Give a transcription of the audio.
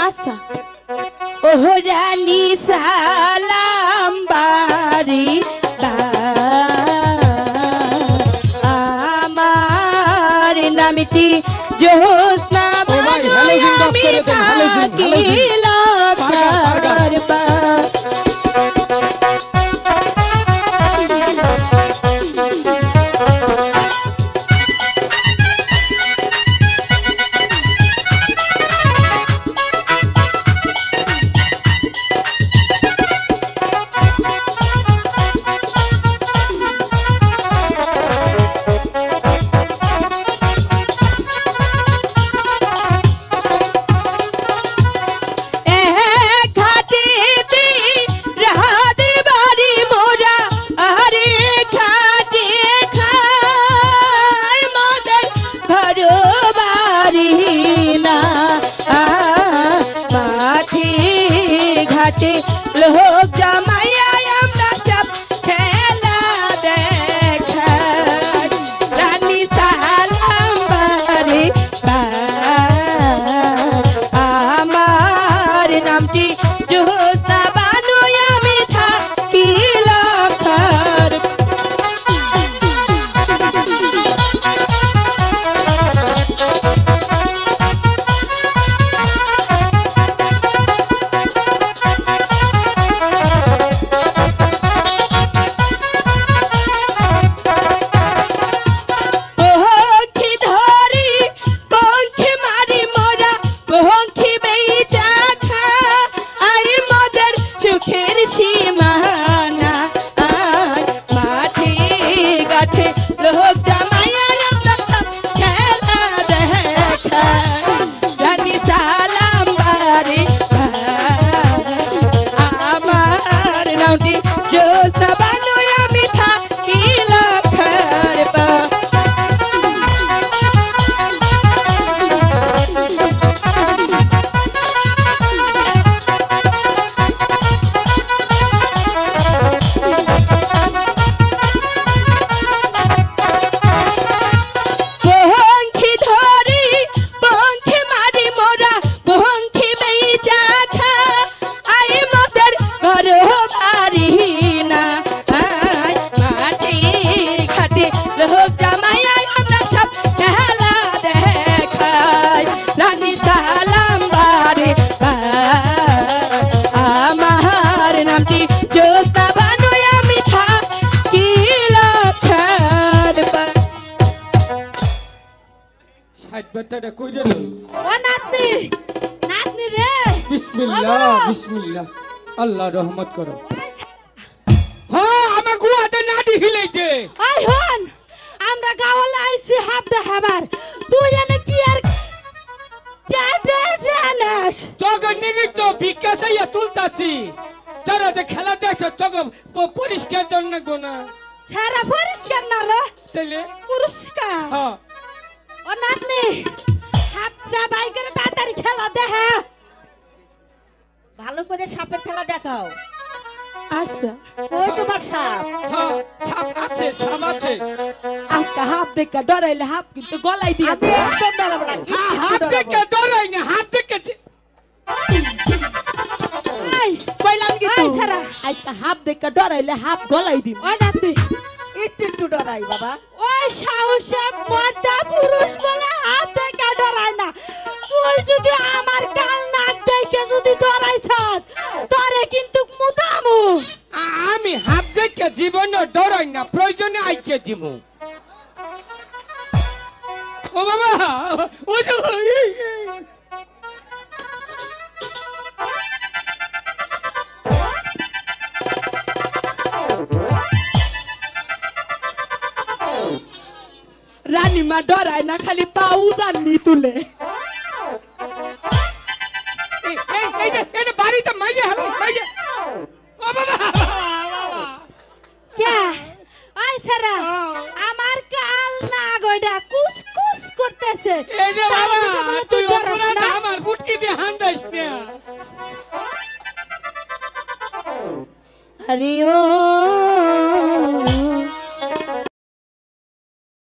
আচ্ছা ওহো রানী সালাম বাড়ি আমার নামটি জোসনা বানু আমি থাকি লখারবা लोग जमाया আমরা সব খেলা দেখা রানী সালাম বাড়ি আমার নামটি জোসনা বানু আমি থাকি লখার সীমানা মাঠে গাঠে লোক জামাইয়া আমরা সব খেলা দেখা রানী সালাম বাড়ি আমার নামটি জোসনা বানু আমি থাকি লখারবা বেটাটা কই গেল ও নাতনি নাতনি রে বিসমিল্লাহ বিসমিল্লাহ আল্লাহ রহমত করো হ্যাঁ আমার গুয়াতে নাডি হিলাইতে আই হন আমরা গাওয়াল আইছি হাব দেখাবার তুই এনে কি আর জানাস তোকে নিগি তো বিকাশাইয়া তুলতাছি তারা যে খেলা দেখছ তোকে পরিষ্কার জন্য গোনা সারা পরিষ্কার না লো তাইলে পুরস্কার হ্যাঁ ও নাতনি হাবটা বাইকের তাড়াতাড়ি খেলা দেখা ভালো করে সাপের খেলা দেখাও আচ্ছা কই তোমার সাপ হ্যাঁ সাপ আছে আজকে হাব দেখা ডরাইলে হাব কিন্তু গলাই দিয়ে আমি একদম ডরাবো না হ্যাঁ হাত থেকে ডরাই না হাত থেকে এই কইলাম কি এই ছাড়া আজকে হাপ দেখা ডরাইলে হাপ গলাই দিম ও নাতনি একটু ডরাই বাবা ওই সাহসে মাতা পুরুষ বলে হাত দেখা ডরায় না তুই যদি আমার কাল নাক দেখে যদি ডরাইছ তোরে কিন্তু মুতামু আমি হাত থেকে জীবনে ডরাই না প্রয়োজনে আইকে দিব ও বাবা ও রানীমা ডরায় না খালি পাউ জাননি তুলে এই বাড়িতে মাইরে হলো মাইরে ও বাবা কে ওই সারা আমার কাল না গডা কুচ কুচ করতে গেছে এই যে বাবা তুই ডরাস অপরাধ না? আমার বুটকি দিয়ে হান্দাইস না হরি ও